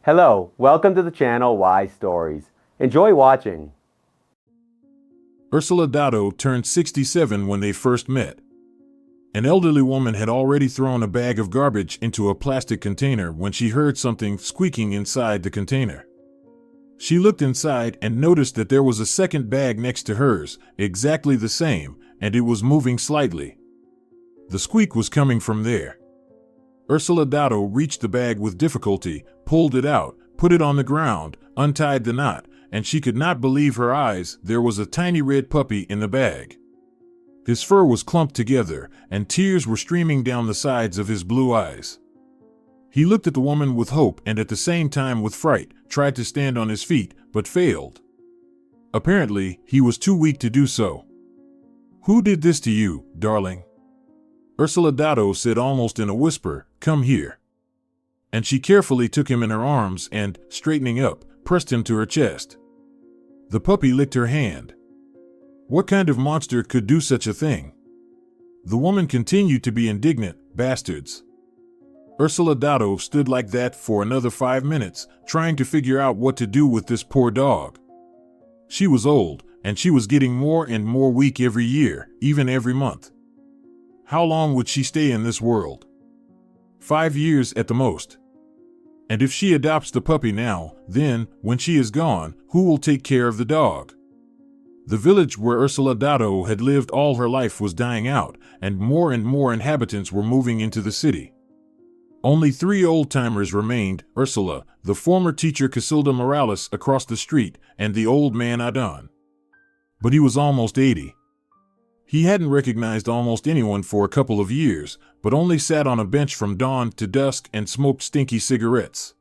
Hello, welcome to the channel Why Stories. Enjoy watching. Úrsula Dato turned 67 when they first met. An elderly woman had already thrown a bag of garbage into a plastic container when she heard something squeaking inside the container. She looked inside and noticed that there was a second bag next to hers, exactly the same, and it was moving slightly. The squeak was coming from there. Úrsula Dato reached the bag with difficulty, pulled it out, put it on the ground, untied the knot, and she could not believe her eyes. There was a tiny red puppy in the bag. His fur was clumped together, and tears were streaming down the sides of his blue eyes. He looked at the woman with hope and at the same time with fright, tried to stand on his feet, but failed. Apparently, he was too weak to do so. "Who did this to you, darling?" Úrsula Dato said almost in a whisper, "Come here." And she carefully took him in her arms and, straightening up, pressed him to her chest. The puppy licked her hand. What kind of monster could do such a thing? The woman continued to be indignant. "Bastards." Úrsula Dato stood like that for another 5 minutes, trying to figure out what to do with this poor dog. She was old, and she was getting more and more weak every year, even every month. How long would she stay in this world? 5 years at the most. And if she adopts the puppy now, then, when she is gone, who will take care of the dog? The village where Úrsula Dato had lived all her life was dying out, and more inhabitants were moving into the city. Only 3 old-timers remained: Úrsula, the former teacher Casilda Morales across the street, and the old man Adon. But he was almost 80. He hadn't recognized almost anyone for a couple of years, but only sat on a bench from dawn to dusk and smoked stinky cigarettes.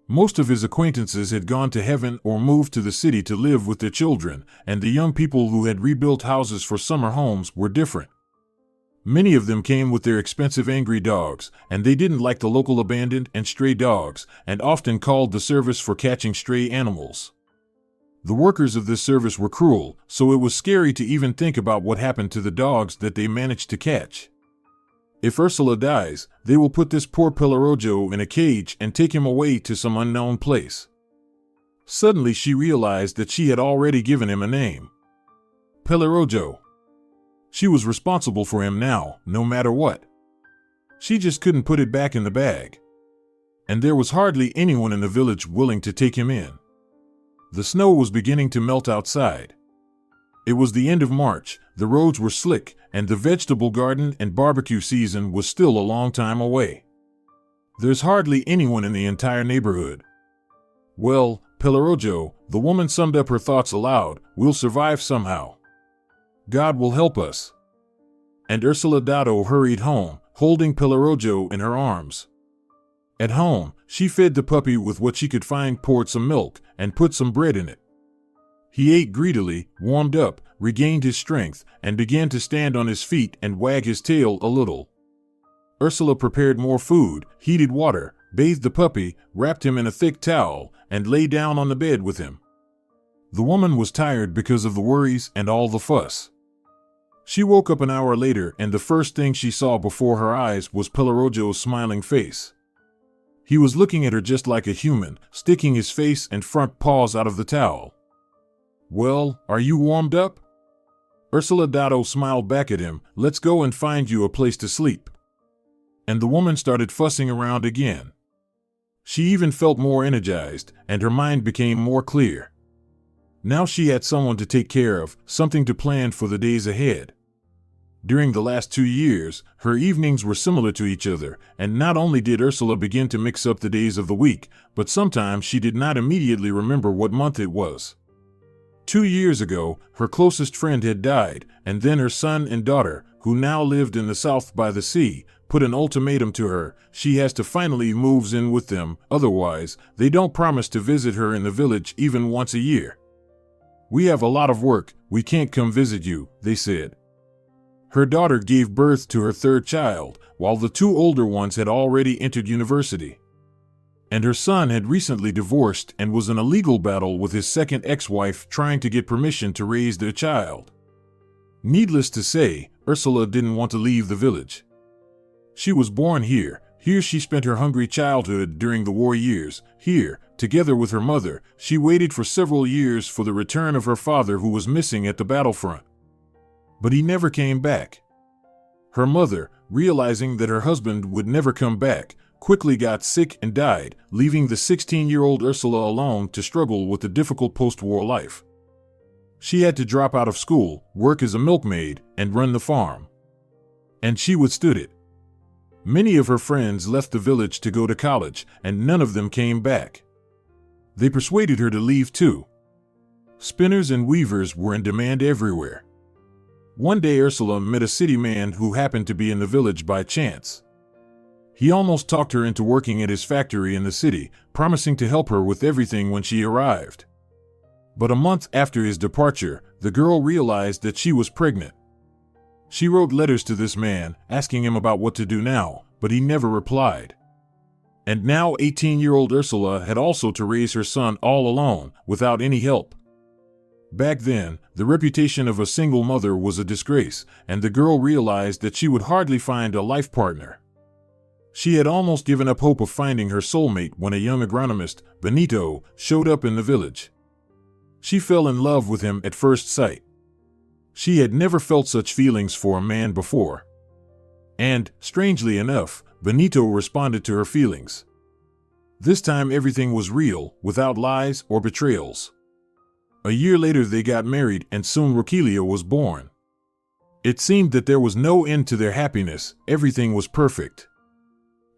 Most of his acquaintances had gone to heaven or moved to the city to live with their children, and the young people who had rebuilt houses for summer homes were different. Many of them came with their expensive angry dogs, and they didn't like the local abandoned and stray dogs, and often called the service for catching stray animals. The workers of this service were cruel, so it was scary to even think about what happened to the dogs that they managed to catch. If Úrsula dies, they will put this poor Pellerojo in a cage and take him away to some unknown place. Suddenly she realized that she had already given him a name. Pellerojo. She was responsible for him now, no matter what. She just couldn't put it back in the bag. And there was hardly anyone in the village willing to take him in. The snow was beginning to melt outside. It was the end of March, the roads were slick, and the vegetable garden and barbecue season was still a long time away. There's hardly anyone in the entire neighborhood. "Well, Pellerojo," the woman summed up her thoughts aloud, "we'll survive somehow. God will help us." And Úrsula Dato hurried home, holding Pellerojo in her arms. At home, she fed the puppy with what she could find, poured some milk, and put some bread in it. He ate greedily, warmed up, regained his strength, and began to stand on his feet and wag his tail a little. Úrsula prepared more food, heated water, bathed the puppy, wrapped him in a thick towel, and lay down on the bed with him. The woman was tired because of the worries and all the fuss. She woke up an hour later, and the first thing she saw before her eyes was Pellerojo's smiling face. He was looking at her just like a human, sticking his face and front paws out of the towel. "Well, are you warmed up?" Úrsula Dato smiled back at him. "Let's go and find you a place to sleep." And the woman started fussing around again. She even felt more energized, and her mind became more clear. Now she had someone to take care of, something to plan for the days ahead. During the last 2 years, her evenings were similar to each other, and not only did Úrsula begin to mix up the days of the week, but sometimes she did not immediately remember what month it was. 2 years ago, her closest friend had died, and then her son and daughter, who now lived in the south by the sea, put an ultimatum to her: she has to finally move in with them, otherwise, they don't promise to visit her in the village even once a year. "We have a lot of work, we can't come visit you," they said. Her daughter gave birth to her 3rd child, while the 2 older ones had already entered university. And her son had recently divorced and was in a legal battle with his second ex-wife trying to get permission to raise their child. Needless to say, Úrsula didn't want to leave the village. She was born here, Here she spent her hungry childhood during the war years. Here, together with her mother, she waited for several years for the return of her father who was missing at the battlefront. But he never came back. Her mother, realizing that her husband would never come back, quickly got sick and died, leaving the 16-year-old Ursula alone to struggle with the difficult post-war life. She had to drop out of school, work as a milkmaid, and run the farm. And she withstood it. Many of her friends left the village to go to college, and none of them came back. They persuaded her to leave too. Spinners and weavers were in demand everywhere. One day Ursula met a city man who happened to be in the village by chance. He almost talked her into working at his factory in the city, promising to help her with everything when she arrived. But a month after his departure, the girl realized that she was pregnant. She wrote letters to this man, asking him about what to do now, but he never replied. And now 18-year-old Ursula had also to raise her son all alone, without any help. Back then, the reputation of a single mother was a disgrace, and the girl realized that she would hardly find a life partner. She had almost given up hope of finding her soulmate when a young agronomist, Benito, showed up in the village. She fell in love with him at first sight. She had never felt such feelings for a man before. And, strangely enough, Benito responded to her feelings. This time everything was real, without lies or betrayals. A year later they got married and soon Roquelia was born. It seemed that there was no end to their happiness, everything was perfect.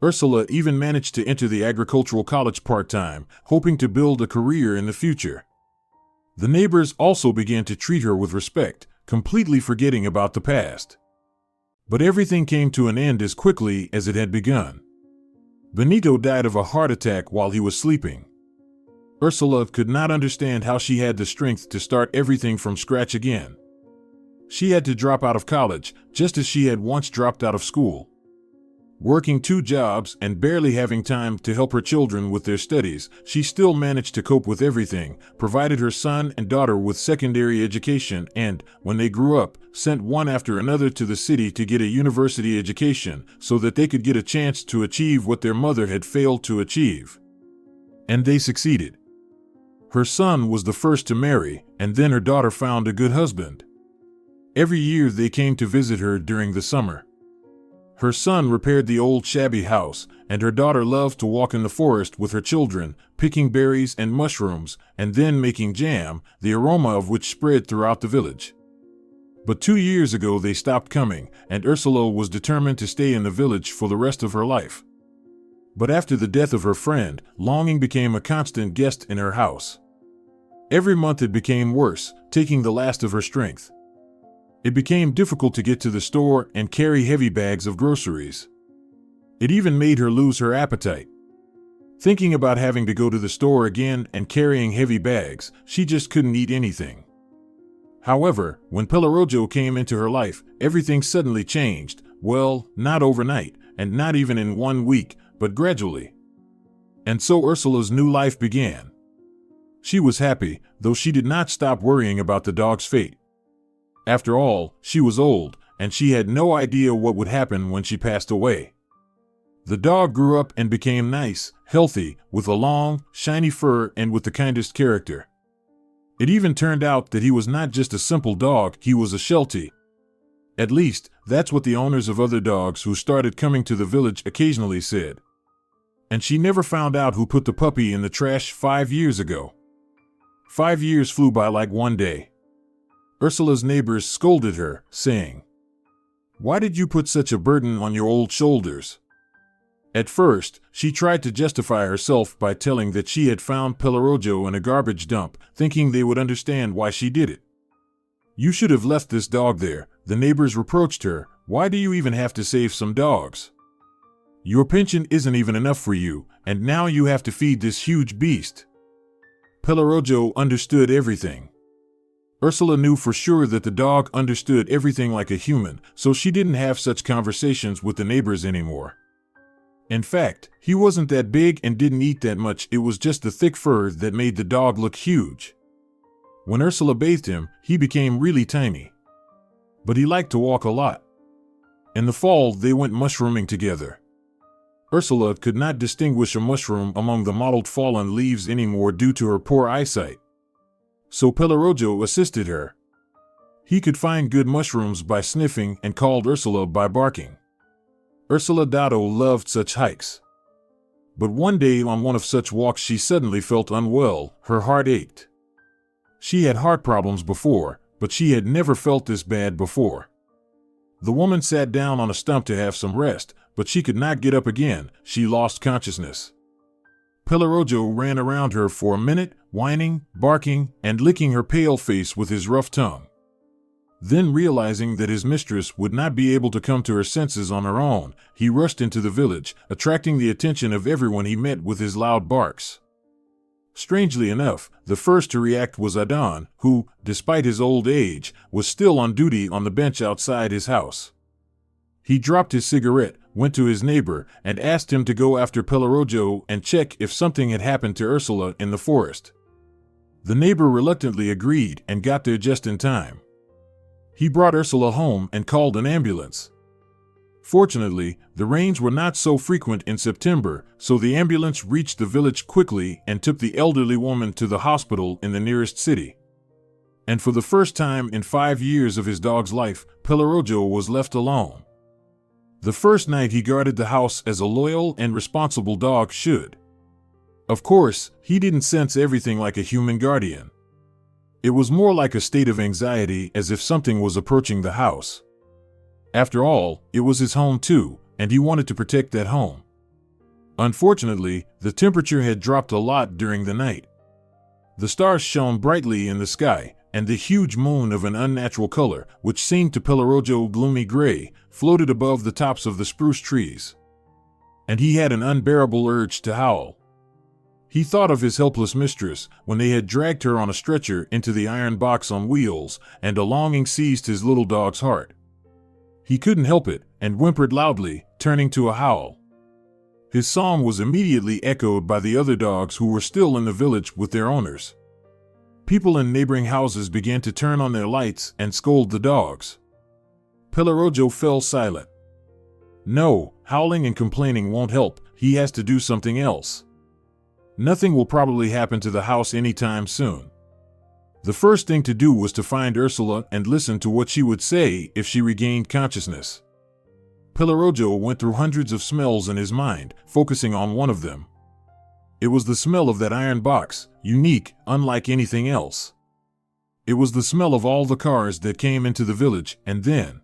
Ursula even managed to enter the agricultural college part-time, hoping to build a career in the future. The neighbors also began to treat her with respect, completely forgetting about the past. But everything came to an end as quickly as it had begun. Benito died of a heart attack while he was sleeping. Ursula could not understand how she had the strength to start everything from scratch again. She had to drop out of college, just as she had once dropped out of school. Working 2 jobs and barely having time to help her children with their studies, she still managed to cope with everything, provided her son and daughter with secondary education and, when they grew up, sent one after another to the city to get a university education so that they could get a chance to achieve what their mother had failed to achieve. And they succeeded. Her son was the first to marry, and then her daughter found a good husband. Every year they came to visit her during the summer. Her son repaired the old shabby house, and her daughter loved to walk in the forest with her children, picking berries and mushrooms, and then making jam, the aroma of which spread throughout the village. But 2 years ago they stopped coming, and Ursula was determined to stay in the village for the rest of her life. But after the death of her friend, longing became a constant guest in her house. Every month it became worse, taking the last of her strength. It became difficult to get to the store and carry heavy bags of groceries. It even made her lose her appetite. Thinking about having to go to the store again and carrying heavy bags, she just couldn't eat anything. However, when Pellerojo came into her life, everything suddenly changed. Well, not overnight, and not even in 1 week, but gradually. And so Ursula's new life began. She was happy, though she did not stop worrying about the dog's fate. After all, she was old, and she had no idea what would happen when she passed away. The dog grew up and became nice, healthy, with a long, shiny fur and with the kindest character. It even turned out that he was not just a simple dog, he was a Sheltie. At least, that's what the owners of other dogs who started coming to the village occasionally said. And she never found out who put the puppy in the trash 5 years ago. 5 years flew by like one day. Ursula's neighbors scolded her, saying, "Why did you put such a burden on your old shoulders?" At first, she tried to justify herself by telling that she had found Pellerojo in a garbage dump, thinking they would understand why she did it. "You should have left this dog there," the neighbors reproached her. "Why do you even have to save some dogs? Your pension isn't even enough for you, and now you have to feed this huge beast." Pellerojo understood everything. Ursula knew for sure that the dog understood everything like a human, so she didn't have such conversations with the neighbors anymore. In fact, he wasn't that big and didn't eat that much, it was just the thick fur that made the dog look huge. When Ursula bathed him, he became really tiny. But he liked to walk a lot. In the fall, they went mushrooming together. Ursula could not distinguish a mushroom among the mottled fallen leaves anymore due to her poor eyesight. So Pellerojo assisted her. He could find good mushrooms by sniffing and called Ursula by barking. Úrsula Dato loved such hikes. But one day on one of such walks she suddenly felt unwell, her heart ached. She had heart problems before, but she had never felt this bad before. The woman sat down on a stump to have some rest, but she could not get up again, she lost consciousness. Pellerojo ran around her for a minute, whining, barking, and licking her pale face with his rough tongue. Then realizing that his mistress would not be able to come to her senses on her own, he rushed into the village, attracting the attention of everyone he met with his loud barks. Strangely enough, the first to react was Adon, who, despite his old age, was still on duty on the bench outside his house. He dropped his cigarette, went to his neighbor, and asked him to go after Pellerojo and check if something had happened to Ursula in the forest. The neighbor reluctantly agreed and got there just in time. He brought Ursula home and called an ambulance. Fortunately, the rains were not so frequent in September, so the ambulance reached the village quickly and took the elderly woman to the hospital in the nearest city. And for the first time in 5 years of his dog's life, Pellerojo was left alone. The first night he guarded the house as a loyal and responsible dog should. Of course, he didn't sense everything like a human guardian. It was more like a state of anxiety, as if something was approaching the house. After all, it was his home too, and he wanted to protect that home. Unfortunately, the temperature had dropped a lot during the night. The stars shone brightly in the sky, and the huge moon of an unnatural color, which seemed to Pellerojo gloomy gray, floated above the tops of the spruce trees. And he had an unbearable urge to howl. He thought of his helpless mistress when they had dragged her on a stretcher into the iron box on wheels, and a longing seized his little dog's heart. He couldn't help it, and whimpered loudly, turning to a howl. His song was immediately echoed by the other dogs who were still in the village with their owners. People in neighboring houses began to turn on their lights and scold the dogs. Pellerojo fell silent. No, howling and complaining won't help, he has to do something else. Nothing will probably happen to the house anytime soon. The first thing to do was to find Ursula and listen to what she would say if she regained consciousness. Pellerojo went through hundreds of smells in his mind, focusing on one of them. It was the smell of that iron box, unique, unlike anything else. It was the smell of all the cars that came into the village, and then.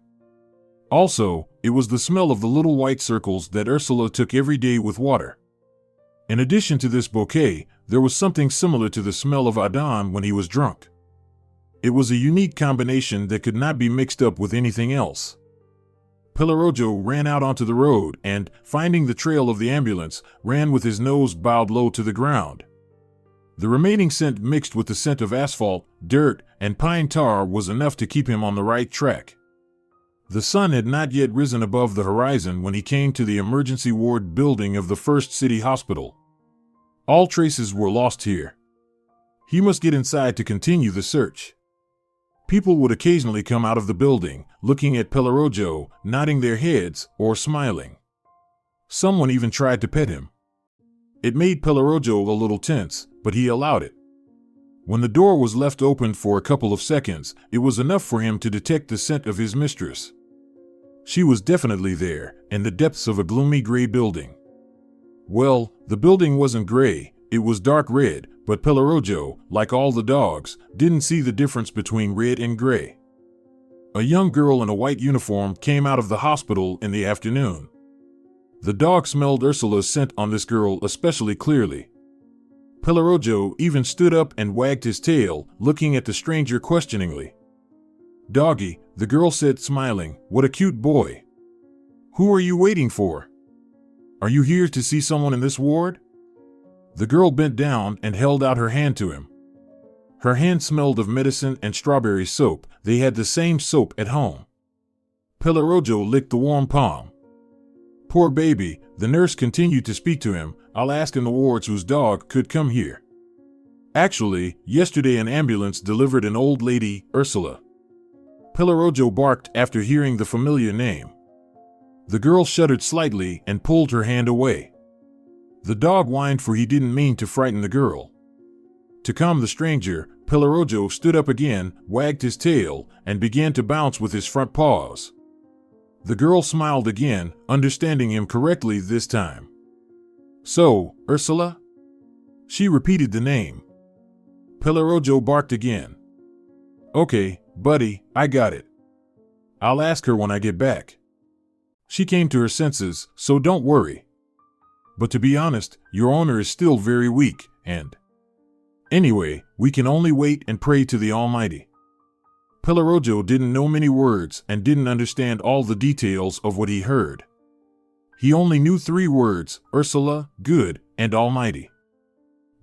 Also, it was the smell of the little white circles that Ursula took every day with water. In addition to this bouquet, there was something similar to the smell of Adon when he was drunk. It was a unique combination that could not be mixed up with anything else. Pellerojo ran out onto the road and, finding the trail of the ambulance, ran with his nose bowed low to the ground. The remaining scent mixed with the scent of asphalt, dirt, and pine tar was enough to keep him on the right track. The sun had not yet risen above the horizon when he came to the emergency ward building of the first city hospital. All traces were lost here. He must get inside to continue the search. People would occasionally come out of the building, looking at Pellerojo, nodding their heads, or smiling. Someone even tried to pet him. It made Pellerojo a little tense, but he allowed it. When the door was left open for a couple of seconds, it was enough for him to detect the scent of his mistress. She was definitely there, in the depths of a gloomy gray building. Well, the building wasn't gray, it was dark red, but Pellerojo, like all the dogs, didn't see the difference between red and gray. A young girl in a white uniform came out of the hospital in the afternoon. The dog smelled Ursula's scent on this girl especially clearly. Pellerojo even stood up and wagged his tail, looking at the stranger questioningly. "Doggy," the girl said, smiling, "what a cute boy. Who are you waiting for? Are you here to see someone in this ward?" The girl bent down and held out her hand to him. Her hand smelled of medicine and strawberry soap. They had the same soap at home. Pellerojo licked the warm palm. "Poor baby," the nurse continued to speak to him. "I'll ask in the wards whose dog could come here. Actually, yesterday an ambulance delivered an old lady, Ursula." Pellerojo barked after hearing the familiar name. The girl shuddered slightly and pulled her hand away. The dog whined, for he didn't mean to frighten the girl. To calm the stranger, Pelorojo stood up again, wagged his tail, and began to bounce with his front paws. The girl smiled again, understanding him correctly this time. "So, Úrsula?" She repeated the name. Pelorojo barked again. "Okay, buddy, I got it. I'll ask her when I get back. She came to her senses, so don't worry. But to be honest, your owner is still very weak, and anyway, we can only wait and pray to the Almighty." Pelorojo didn't know many words and didn't understand all the details of what he heard. He only knew 3 words: Úrsula, good, and Almighty.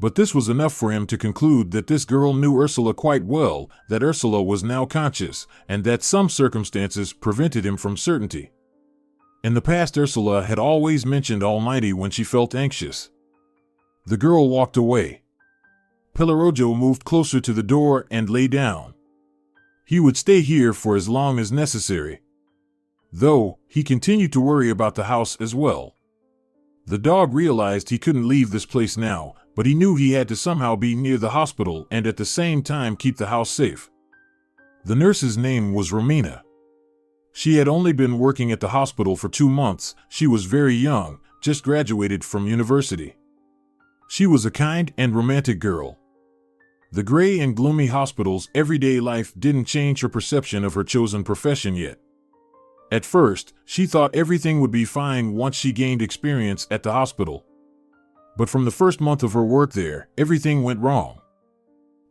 But this was enough for him to conclude that this girl knew Úrsula quite well, that Úrsula was now conscious, and that some circumstances prevented him from certainty. In the past, Úrsula had always mentioned Almighty when she felt anxious. The girl walked away. Pelorojo moved closer to the door and lay down. He would stay here for as long as necessary. Though, he continued to worry about the house as well. The dog realized he couldn't leave this place now, but he knew he had to somehow be near the hospital and at the same time keep the house safe. The nurse's name was Romina. She had only been working at the hospital for 2 months. She was very young, just graduated from university. She was a kind and romantic girl. The gray and gloomy hospital's everyday life didn't change her perception of her chosen profession yet. At first, she thought everything would be fine once she gained experience at the hospital. But from the first month of her work there, everything went wrong.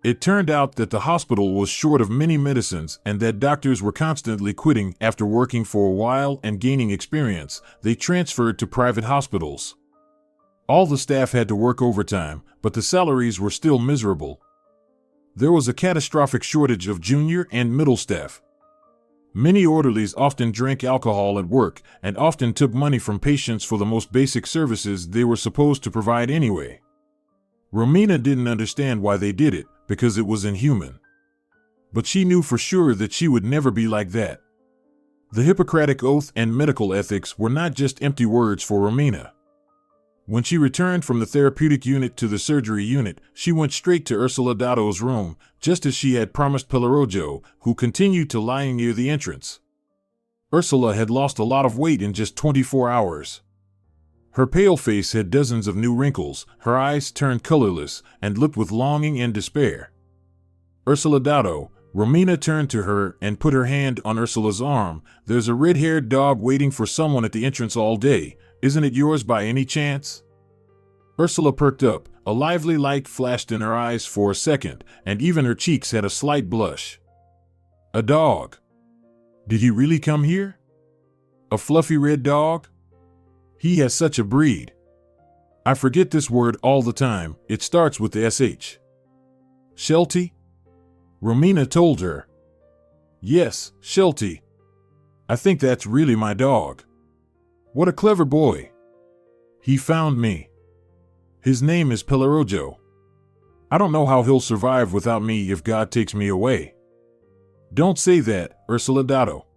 It turned out that the hospital was short of many medicines and that doctors were constantly quitting after working for a while and gaining experience. They transferred to private hospitals. All the staff had to work overtime, but the salaries were still miserable. There was a catastrophic shortage of junior and middle staff. Many orderlies often drank alcohol at work and often took money from patients for the most basic services they were supposed to provide anyway. Romina didn't understand why they did it, because it was inhuman. But she knew for sure that she would never be like that. The Hippocratic Oath and medical ethics were not just empty words for Romina. When she returned from the therapeutic unit to the surgery unit, she went straight to Úrsula Dato's room, just as she had promised Pelorojo, who continued to lie near the entrance. Úrsula had lost a lot of weight in just 24 hours. Her pale face had dozens of new wrinkles, her eyes turned colorless, and looked with longing and despair. "Úrsula Dato," Romina turned to her and put her hand on Ursula's arm. "There's a red-haired dog waiting for someone at the entrance all day. Isn't it yours by any chance?" Úrsula perked up. A lively light flashed in her eyes for a second, and even her cheeks had a slight blush. "A dog? Did he really come here? A fluffy red dog? He has such a breed. I forget this word all the time. It starts with the SH. Sheltie?" Romina told her. "Yes, Sheltie. I think that's really my dog. What a clever boy. He found me. His name is Pelorojo. I don't know how he'll survive without me if God takes me away." "Don't say that, Úrsula Dato.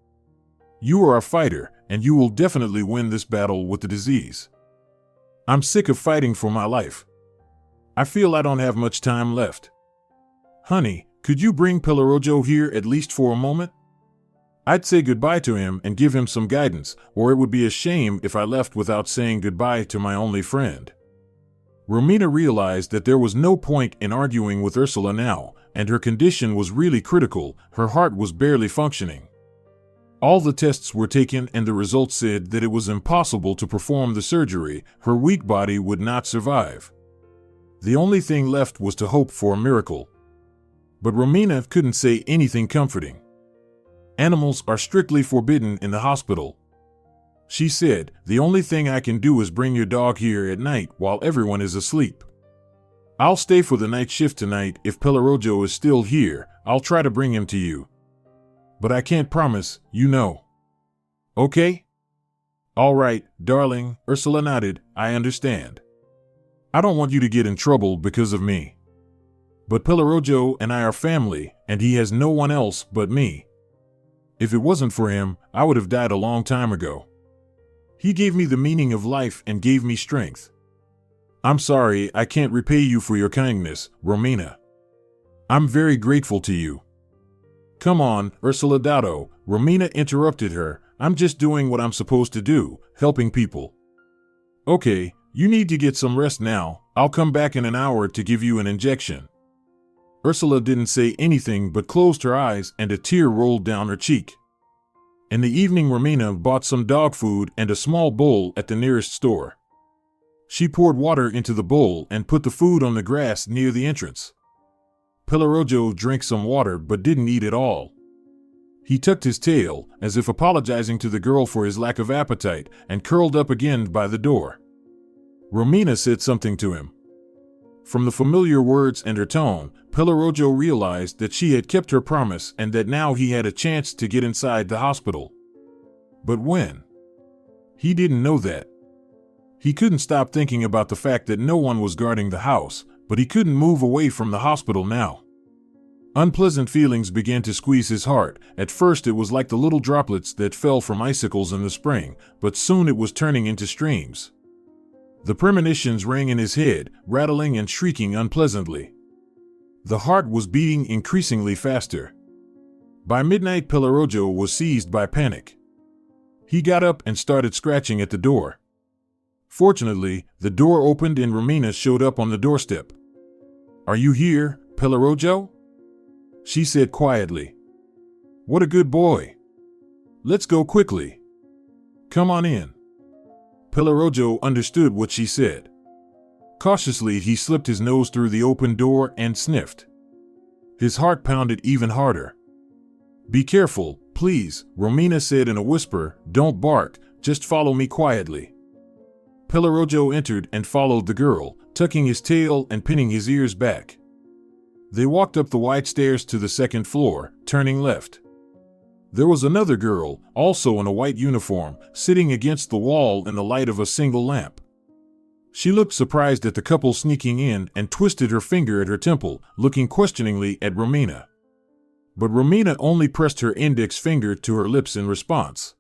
You are a fighter, and you will definitely win this battle with the disease. I'm sick of fighting for my life. I feel I don't have much time left. Honey, could you bring Pelorojo here at least for a moment? I'd say goodbye to him and give him some guidance, or it would be a shame if I left without saying goodbye to my only friend." Romina realized that there was no point in arguing with Úrsula now, and her condition was really critical. Her heart was barely functioning. All the tests were taken and the results said that it was impossible to perform the surgery. Her weak body would not survive. The only thing left was to hope for a miracle. But Romina couldn't say anything comforting. "Animals are strictly forbidden in the hospital," she said. "The only thing I can do is bring your dog here at night while everyone is asleep. I'll stay for the night shift tonight. If Pelorojo is still here, I'll try to bring him to you. But I can't promise, you know. Okay?" "All right, darling," Úrsula nodded. "I understand. I don't want you to get in trouble because of me. But Pelorojo and I are family, and he has no one else but me. If it wasn't for him, I would have died a long time ago." He gave me the meaning of life and gave me strength. I'm sorry I can't repay you for your kindness, Romina. I'm very grateful to you. Come on, Úrsula Dato, Romina interrupted her. I'm just doing what I'm supposed to do, helping people. Okay, you need to get some rest now. I'll come back in an hour to give you an injection. Úrsula didn't say anything but closed her eyes and a tear rolled down her cheek. In the evening, Romina bought some dog food and a small bowl at the nearest store. She poured water into the bowl and put the food on the grass near the entrance. Pellerojo drank some water but didn't eat it all. He tucked his tail, as if apologizing to the girl for his lack of appetite, and curled up again by the door. Romina said something to him. From the familiar words and her tone, Pellerojo realized that she had kept her promise and that now he had a chance to get inside the hospital. But when? He didn't know that. He couldn't stop thinking about the fact that no one was guarding the house, but he couldn't move away from the hospital now. Unpleasant feelings began to squeeze his heart. At first it was like the little droplets that fell from icicles in the spring, but soon it was turning into streams. The premonitions rang in his head, rattling and shrieking unpleasantly. The heart was beating increasingly faster. By midnight, Pellerojo was seized by panic. He got up and started scratching at the door. Fortunately, the door opened and Romina showed up on the doorstep. "Are you here, Pellerojo?" she said quietly. "What a good boy. Let's go quickly. Come on in." Pellerojo understood what she said. Cautiously, he slipped his nose through the open door and sniffed. His heart pounded even harder. "Be careful, please," Romina said in a whisper. "Don't bark, just follow me quietly." Pellerojo entered and followed the girl, tucking his tail and pinning his ears back. They walked up the wide stairs to the second floor, turning left. There was another girl, also in a white uniform, sitting against the wall in the light of a single lamp. She looked surprised at the couple sneaking in and twisted her finger at her temple, looking questioningly at Romina. But Romina only pressed her index finger to her lips in response.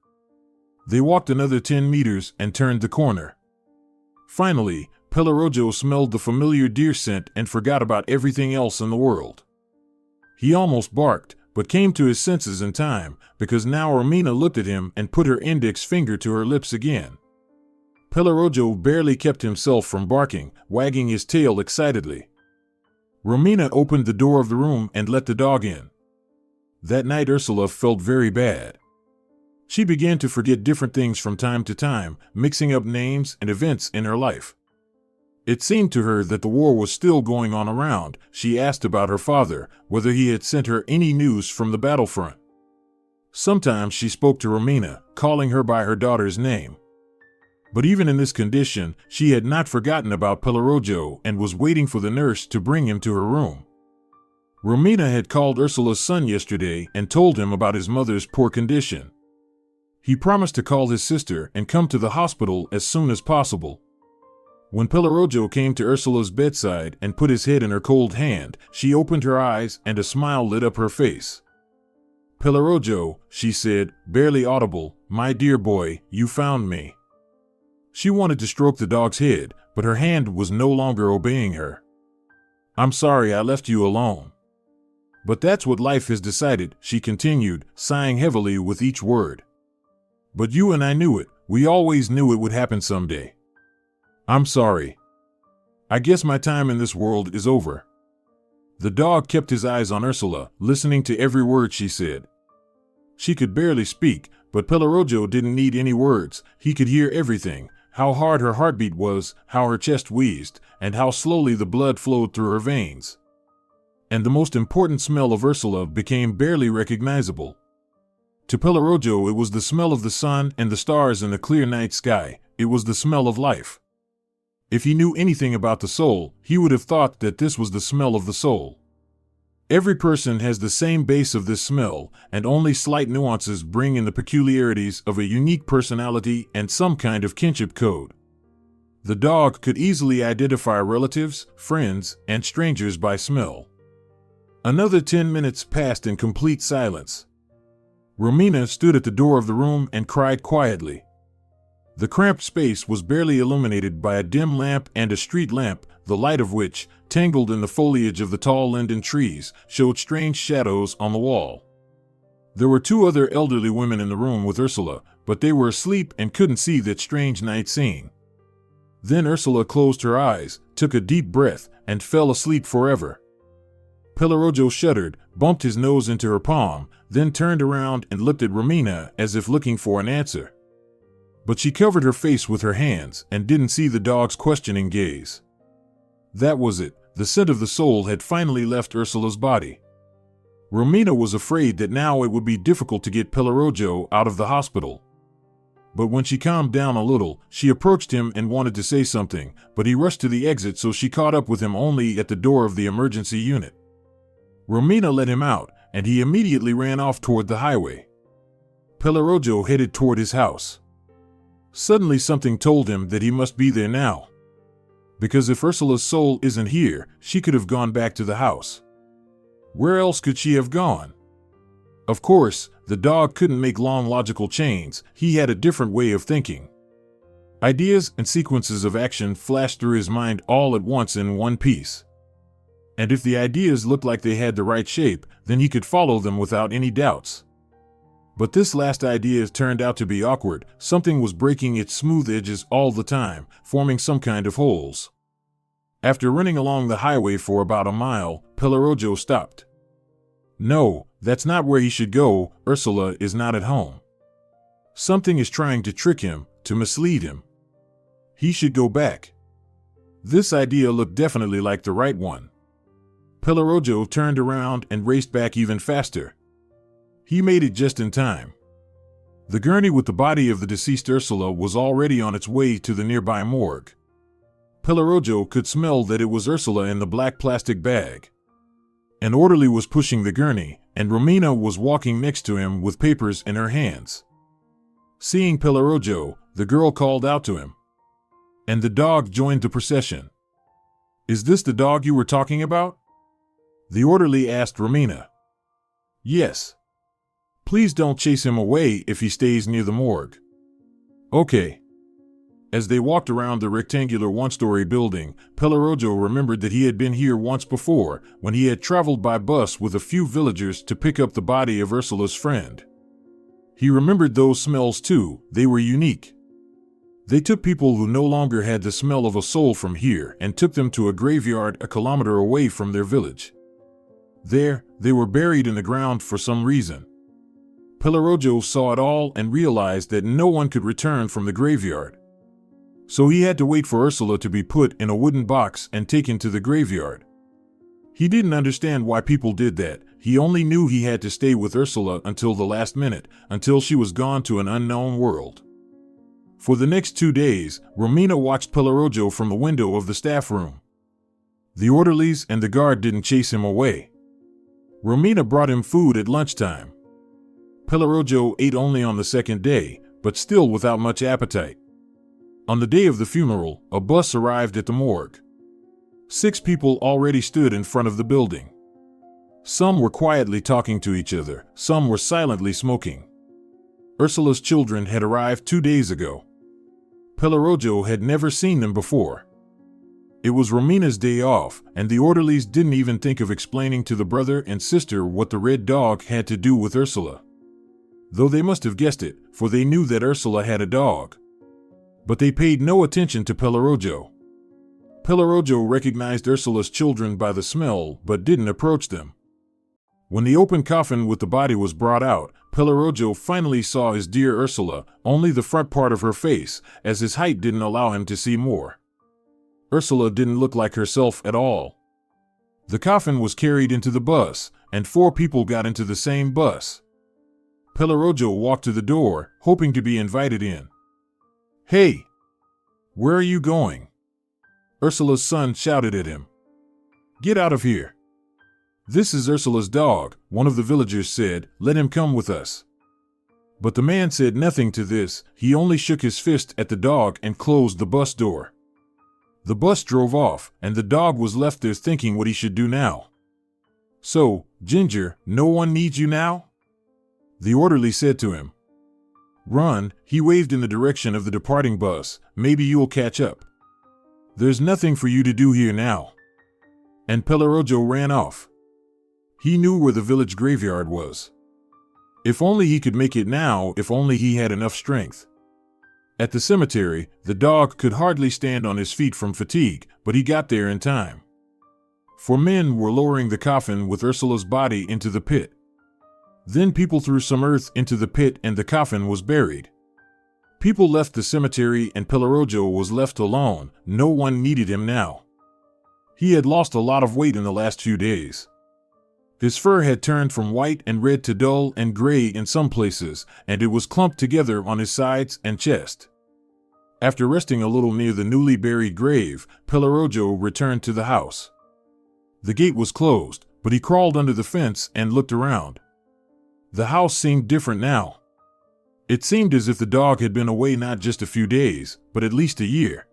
They walked another 10 meters and turned the corner. Finally, Pellerojo smelled the familiar deer scent and forgot about everything else in the world. He almost barked, but came to his senses in time, because now Romina looked at him and put her index finger to her lips again. Pellerojo barely kept himself from barking, wagging his tail excitedly. Romina opened the door of the room and let the dog in. That night Úrsula felt very bad. She began to forget different things from time to time, mixing up names and events in her life. It seemed to her that the war was still going on around. She asked about her father, whether he had sent her any news from the battlefront. Sometimes she spoke to Romina, calling her by her daughter's name. But even in this condition, she had not forgotten about Pellerojo and was waiting for the nurse to bring him to her room. Romina had called Úrsula's son yesterday and told him about his mother's poor condition. He promised to call his sister and come to the hospital as soon as possible. When Pellerojo came to Úrsula's bedside and put his head in her cold hand, she opened her eyes and a smile lit up her face. "Pellerojo," she said, barely audible, "my dear boy, you found me." She wanted to stroke the dog's head, but her hand was no longer obeying her. "I'm sorry I left you alone. But that's what life has decided," she continued, sighing heavily with each word. "But you and I knew it. We always knew it would happen someday. I'm sorry. I guess my time in this world is over." The dog kept his eyes on Úrsula, listening to every word she said. She could barely speak, but Pellerojo didn't need any words. He could hear everything, how hard her heartbeat was, how her chest wheezed, and how slowly the blood flowed through her veins. And the most important smell of Úrsula became barely recognizable. To Pellerojo it was the smell of the sun and the stars in the clear night sky. It was the smell of life. If he knew anything about the soul, he would have thought that this was the smell of the soul. Every person has the same base of this smell, and only slight nuances bring in the peculiarities of a unique personality and some kind of kinship code. The dog could easily identify relatives, friends, and strangers by smell. Another 10 minutes passed in complete silence. Romina stood at the door of the room and cried quietly. The cramped space was barely illuminated by a dim lamp and a street lamp, the light of which, tangled in the foliage of the tall linden trees, showed strange shadows on the wall. There were two other elderly women in the room with Ursula, but they were asleep and couldn't see that strange night scene. Then Ursula closed her eyes, took a deep breath, and fell asleep forever. Pellerojo shuddered, bumped his nose into her palm, then turned around and looked at Romina as if looking for an answer. But she covered her face with her hands and didn't see the dog's questioning gaze. That was it, the scent of the soul had finally left Ursula's body. Romina was afraid that now it would be difficult to get Pellerojo out of the hospital. But when she calmed down a little, she approached him and wanted to say something, but he rushed to the exit, so she caught up with him only at the door of the emergency unit. Romina let him out, and he immediately ran off toward the highway. Pellerojo headed toward his house. Suddenly something told him that he must be there now. Because if Ursula's soul isn't here, she could have gone back to the house. Where else could she have gone? Of course, the dog couldn't make long logical chains. He had a different way of thinking. Ideas and sequences of action flashed through his mind all at once in one piece. And if the ideas looked like they had the right shape, then he could follow them without any doubts. But this last idea turned out to be awkward. Something was breaking its smooth edges all the time, forming some kind of holes. After running along the highway for about a mile, Pellerojo stopped. No, that's not where he should go. Ursula is not at home. Something is trying to trick him, to mislead him. He should go back. This idea looked definitely like the right one. Pellerojo turned around and raced back even faster. He made it just in time. The gurney with the body of the deceased Ursula was already on its way to the nearby morgue. Pellerojo could smell that it was Ursula in the black plastic bag. An orderly was pushing the gurney, and Romina was walking next to him with papers in her hands. Seeing Pellerojo, the girl called out to him. And the dog joined the procession. Is this the dog you were talking about? The orderly asked Romina. Yes. Please don't chase him away if he stays near the morgue. Okay. As they walked around the rectangular one-story building, Pellerojo remembered that he had been here once before, when he had traveled by bus with a few villagers to pick up the body of Ursula's friend. He remembered those smells too. They were unique. They took people who no longer had the smell of a soul from here and took them to a graveyard a kilometer away from their village. There, they were buried in the ground for some reason. Pellerojo saw it all and realized that no one could return from the graveyard. So he had to wait for Ursula to be put in a wooden box and taken to the graveyard. He didn't understand why people did that. He only knew he had to stay with Ursula until the last minute, until she was gone to an unknown world. For the next 2 days, Romina watched Pellerojo from the window of the staff room. The orderlies and the guard didn't chase him away. Romina brought him food at lunchtime. Pellerojo ate only on the second day, but still without much appetite. On the day of the funeral, a bus arrived at the morgue. 6 people already stood in front of the building. Some were quietly talking to each other, some were silently smoking. Ursula's children had arrived 2 days ago. Pellerojo had never seen them before. It was Romina's day off, and the orderlies didn't even think of explaining to the brother and sister what the red dog had to do with Ursula. Though they must have guessed it, for they knew that Ursula had a dog. But they paid no attention to Pellerojo. Pellerojo recognized Ursula's children by the smell, but didn't approach them. When the open coffin with the body was brought out, Pellerojo finally saw his dear Ursula, only the front part of her face, as his height didn't allow him to see more. Ursula didn't look like herself at all. The coffin was carried into the bus, and 4 people got into the same bus. Pellerojo walked to the door, hoping to be invited in. Hey! Where are you going? Ursula's son shouted at him. Get out of here! This is Ursula's dog, one of the villagers said. Let him come with us. But the man said nothing to this. He only shook his fist at the dog and closed the bus door. The bus drove off, and the dog was left there thinking what he should do now. So, Ginger, no one needs you now? The orderly said to him. Run, he waved in the direction of the departing bus. Maybe you'll catch up. There's nothing for you to do here now. And Pellerojo ran off. He knew where the village graveyard was. If only he could make it now, if only he had enough strength. At the cemetery, the dog could hardly stand on his feet from fatigue, but he got there in time. 4 men were lowering the coffin with Ursula's body into the pit. Then people threw some earth into the pit and the coffin was buried. People left the cemetery and Pellerojo was left alone. No one needed him now. He had lost a lot of weight in the last few days. His fur had turned from white and red to dull and gray in some places, and it was clumped together on his sides and chest. After resting a little near the newly buried grave, Pellerojo returned to the house. The gate was closed, but he crawled under the fence and looked around. The house seemed different now. It seemed as if the dog had been away not just a few days, but at least a year.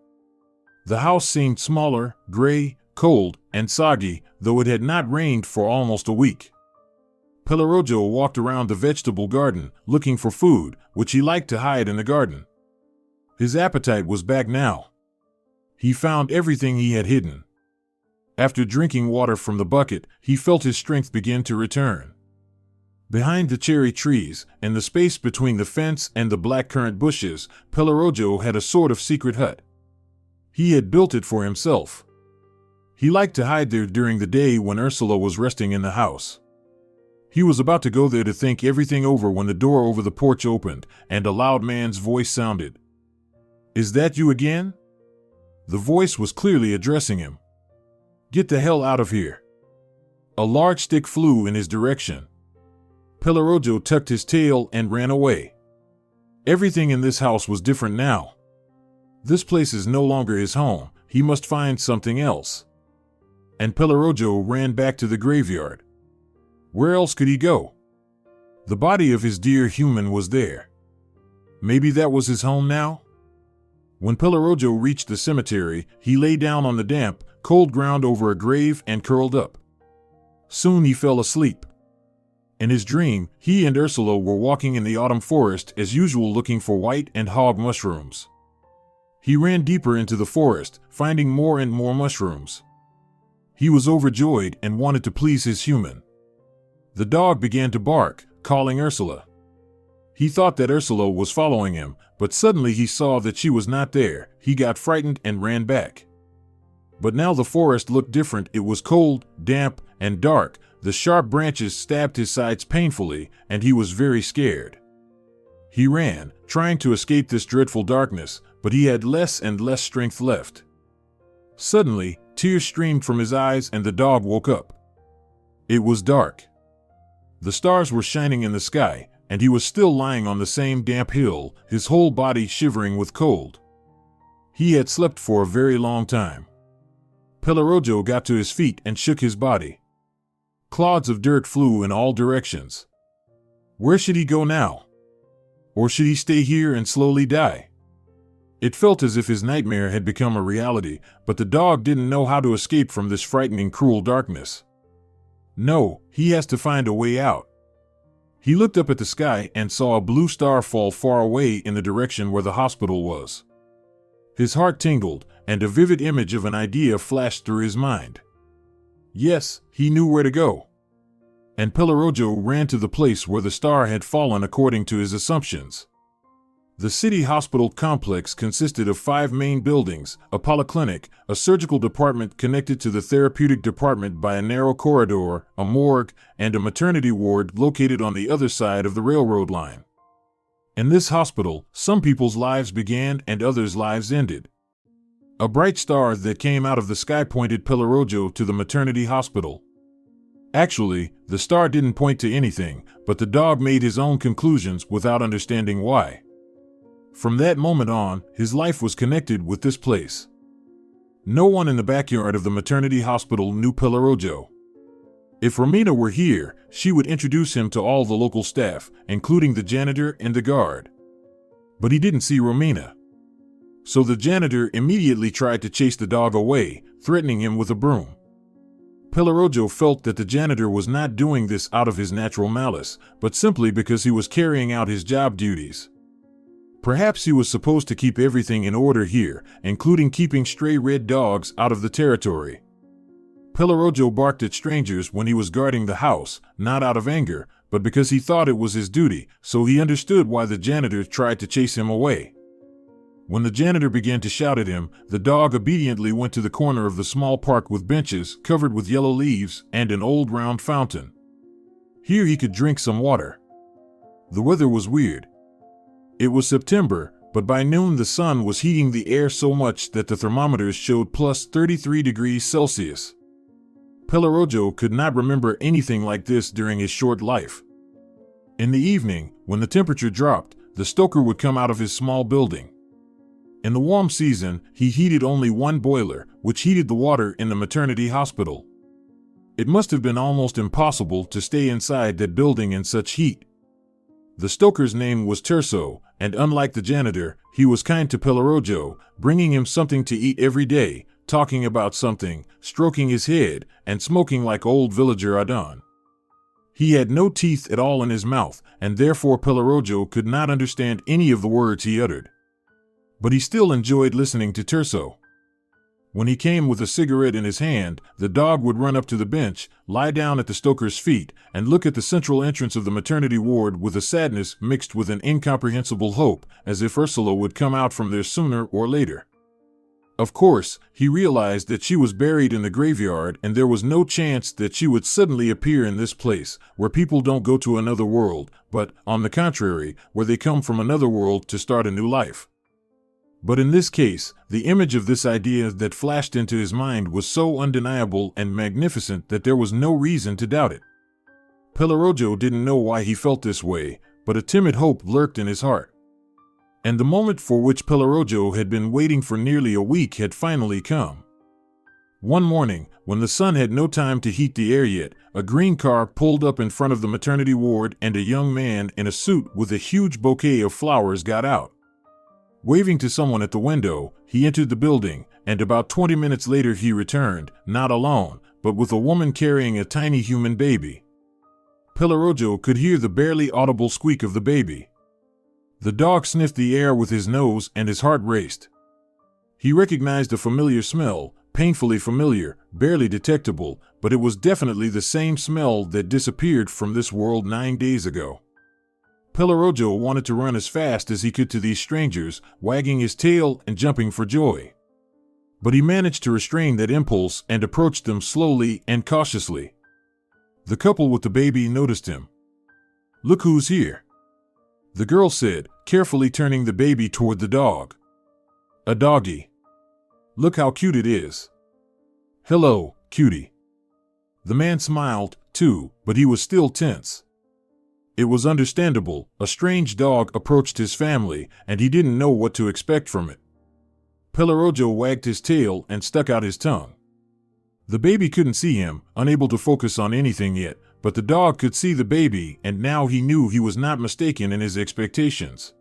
The house seemed smaller, gray, cold, and soggy, though it had not rained for almost a week. Pellerojo walked around the vegetable garden, looking for food, which he liked to hide in the garden. His appetite was back now. He found everything he had hidden. After drinking water from the bucket, he felt his strength begin to return. Behind the cherry trees, and the space between the fence and the blackcurrant bushes, Pellerojo had a sort of secret hut. He had built it for himself. He liked to hide there during the day when Ursula was resting in the house. He was about to go there to think everything over when the door over the porch opened, and a loud man's voice sounded. "Is that you again?" The voice was clearly addressing him. "Get the hell out of here." A large stick flew in his direction. Pellerojo tucked his tail and ran away. Everything in this house was different now. This place is no longer his home. He must find something else. And Pellerojo ran back to the graveyard. Where else could he go? The body of his dear human was there. Maybe that was his home now? When Pellerojo reached the cemetery, he lay down on the damp, cold ground over a grave and curled up. Soon he fell asleep. In his dream, he and Ursula were walking in the autumn forest as usual looking for white and hog mushrooms. He ran deeper into the forest, finding more and more mushrooms. He was overjoyed and wanted to please his human. The dog began to bark, calling Ursula. He thought that Ursula was following him, but suddenly he saw that she was not there. He got frightened and ran back. But now the forest looked different. It was cold, damp, and dark. The sharp branches stabbed his sides painfully, and he was very scared. He ran, trying to escape this dreadful darkness, but he had less and less strength left. Suddenly, tears streamed from his eyes and the dog woke up. It was dark. The stars were shining in the sky, and he was still lying on the same damp hill, his whole body shivering with cold. He had slept for a very long time. Pellerojo got to his feet and shook his body. Clods of dirt flew in all directions. Where should he go now? Or should he stay here and slowly die? It felt as if his nightmare had become a reality, but the dog didn't know how to escape from this frightening, cruel darkness. No, he has to find a way out. He looked up at the sky and saw a blue star fall far away in the direction where the hospital was. His heart tingled, and a vivid image of an idea flashed through his mind. Yes, he knew where to go. And Pellerojo ran to the place where the star had fallen according to his assumptions. The city hospital complex consisted of 5 main buildings, a polyclinic, a surgical department connected to the therapeutic department by a narrow corridor, a morgue, and a maternity ward located on the other side of the railroad line. In this hospital, some people's lives began and others' lives ended. A bright star that came out of the sky pointed Pellerojo to the maternity hospital. Actually, the star didn't point to anything, but the dog made his own conclusions without understanding why. From that moment on, his life was connected with this place. No one in the backyard of the maternity hospital knew Pellerojo. If Romina were here, she would introduce him to all the local staff, including the janitor and the guard. But he didn't see Romina. So the janitor immediately tried to chase the dog away, threatening him with a broom. Pellerojo felt that the janitor was not doing this out of his natural malice, but simply because he was carrying out his job duties. Perhaps he was supposed to keep everything in order here, including keeping stray red dogs out of the territory. Pellerojo barked at strangers when he was guarding the house, not out of anger, but because he thought it was his duty, so he understood why the janitor tried to chase him away. When the janitor began to shout at him, the dog obediently went to the corner of the small park with benches covered with yellow leaves and an old round fountain. Here he could drink some water. The weather was weird. It was September, but by noon the sun was heating the air so much that the thermometers showed plus 33 degrees Celsius. Pellerojo could not remember anything like this during his short life. In the evening, when the temperature dropped, the stoker would come out of his small building. In the warm season, he heated only one boiler, which heated the water in the maternity hospital. It must have been almost impossible to stay inside that building in such heat. The stoker's name was Terso, and unlike the janitor, he was kind to Pellerojo, bringing him something to eat every day, talking about something, stroking his head, and smoking like old villager Adon. He had no teeth at all in his mouth, and therefore Pellerojo could not understand any of the words he uttered. But he still enjoyed listening to Terso. When he came with a cigarette in his hand, the dog would run up to the bench, lie down at the stoker's feet, and look at the central entrance of the maternity ward with a sadness mixed with an incomprehensible hope, as if Ursula would come out from there sooner or later. Of course, he realized that she was buried in the graveyard and there was no chance that she would suddenly appear in this place, where people don't go to another world, but, on the contrary, where they come from another world to start a new life. But in this case, the image of this idea that flashed into his mind was so undeniable and magnificent that there was no reason to doubt it. Pellerojo didn't know why he felt this way, but a timid hope lurked in his heart. And the moment for which Pellerojo had been waiting for nearly a week had finally come. One morning, when the sun had no time to heat the air yet, a green car pulled up in front of the maternity ward and a young man in a suit with a huge bouquet of flowers got out. Waving to someone at the window, he entered the building, and about 20 minutes later he returned, not alone, but with a woman carrying a tiny human baby. Pellerojo could hear the barely audible squeak of the baby. The dog sniffed the air with his nose and his heart raced. He recognized a familiar smell, painfully familiar, barely detectable, but it was definitely the same smell that disappeared from this world 9 days ago. Pellerojo wanted to run as fast as he could to these strangers, wagging his tail and jumping for joy. But he managed to restrain that impulse and approached them slowly and cautiously. The couple with the baby noticed him. "Look who's here," the girl said, carefully turning the baby toward the dog. "A doggy. Look how cute it is." "Hello, cutie." The man smiled, too, but he was still tense. It was understandable. A strange dog approached his family, and he didn't know what to expect from it. Pellerojo wagged his tail and stuck out his tongue. The baby couldn't see him, unable to focus on anything yet, but the dog could see the baby, and now he knew he was not mistaken in his expectations.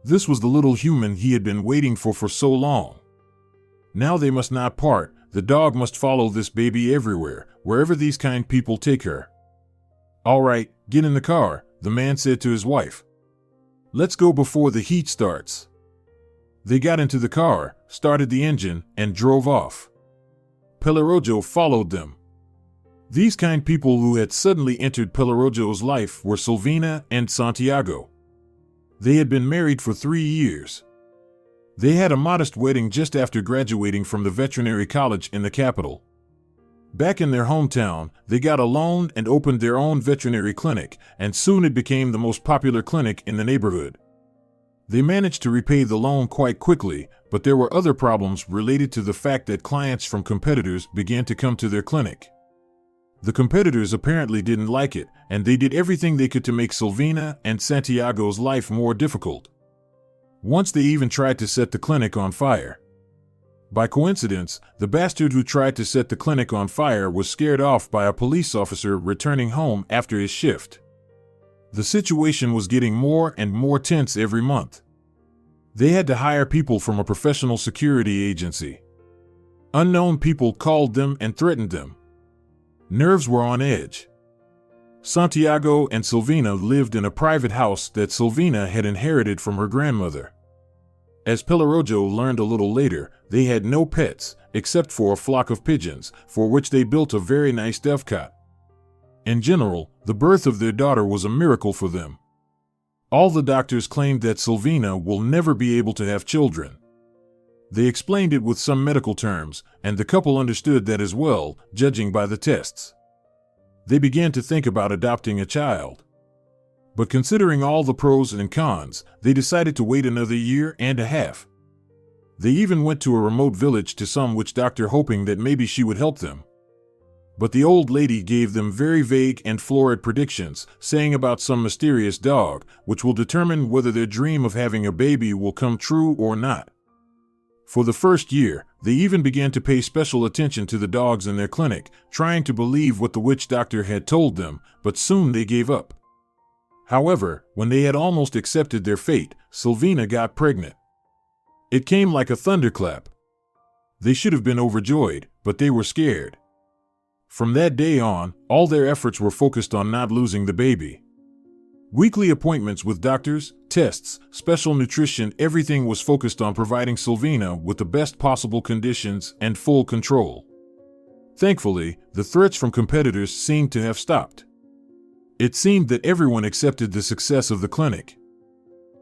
This was the little human he had been waiting for so long. Now they must not part. The dog must follow this baby everywhere, wherever these kind people take her. "All right, get in the car," the man said to his wife. "Let's go before the heat starts." They got into the car, started the engine, and drove off. Pellerojo followed them. These kind people who had suddenly entered Pellerojo's life were Silvina and Santiago. They had been married for 3 years. They had a modest wedding just after graduating from the veterinary college in the capital. Back in their hometown, they got a loan and opened their own veterinary clinic, and soon it became the most popular clinic in the neighborhood. They managed to repay the loan quite quickly, but there were other problems related to the fact that clients from competitors began to come to their clinic. The competitors apparently didn't like it, and they did everything they could to make Silvina and Santiago's life more difficult. Once they even tried to set the clinic on fire. By coincidence, the bastard who tried to set the clinic on fire was scared off by a police officer returning home after his shift. The situation was getting more and more tense every month. They had to hire people from a professional security agency. Unknown people called them and threatened them. Nerves were on edge. Santiago and Silvina lived in a private house that Silvina had inherited from her grandmother. As Pellerojo learned a little later, they had no pets, except for a flock of pigeons, for which they built a very nice dovecot. In general, the birth of their daughter was a miracle for them. All the doctors claimed that Silvina will never be able to have children. They explained it with some medical terms, and the couple understood that as well, judging by the tests. They began to think about adopting a child. But considering all the pros and cons, they decided to wait another year and a half. They even went to a remote village to some witch doctor hoping that maybe she would help them. But the old lady gave them very vague and florid predictions, saying about some mysterious dog, which will determine whether their dream of having a baby will come true or not. For the first year, they even began to pay special attention to the dogs in their clinic, trying to believe what the witch doctor had told them, but soon they gave up. However, when they had almost accepted their fate, Silvina got pregnant. It came like a thunderclap. They should have been overjoyed, but they were scared. From that day on, all their efforts were focused on not losing the baby. Weekly appointments with doctors, tests, special nutrition, everything was focused on providing Silvina with the best possible conditions and full control. Thankfully, the threats from competitors seemed to have stopped. It seemed that everyone accepted the success of the clinic.